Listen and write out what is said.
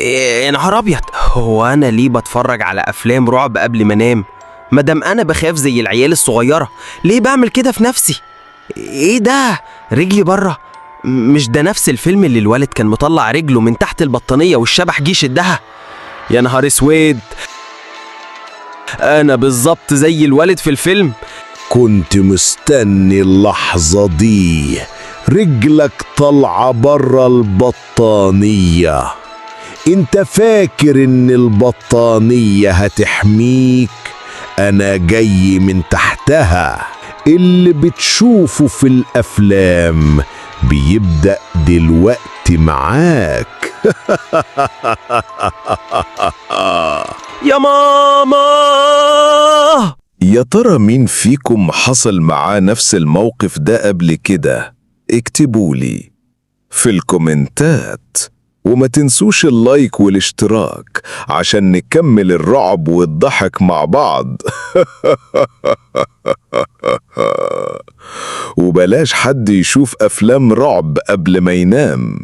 يا نهار ابيض، هو انا ليه بتفرج على افلام رعب قبل ما انام؟ مادام انا بخاف زي العيال الصغيره، ليه بعمل كده في نفسي؟ ايه ده؟ رجلي بره. مش ده نفس الفيلم اللي الوالد كان مطلع رجله من تحت البطانيه والشبح جه يشدها؟ يا نهار اسود، انا بالظبط زي الوالد في الفيلم. كنت مستني اللحظة دي، رجلك طالعة برا البطانية. انت فاكر ان البطانية هتحميك؟ انا جاي من تحتها. اللي بتشوفه في الافلام بيبدأ دلوقتي معاك. يا ماما! يا ترى مين فيكم حصل معاه نفس الموقف ده قبل كده؟ اكتبولي في الكومنتات، وما تنسوش اللايك والاشتراك عشان نكمل الرعب والضحك مع بعض. وبلاش حد يشوف أفلام رعب قبل ما ينام.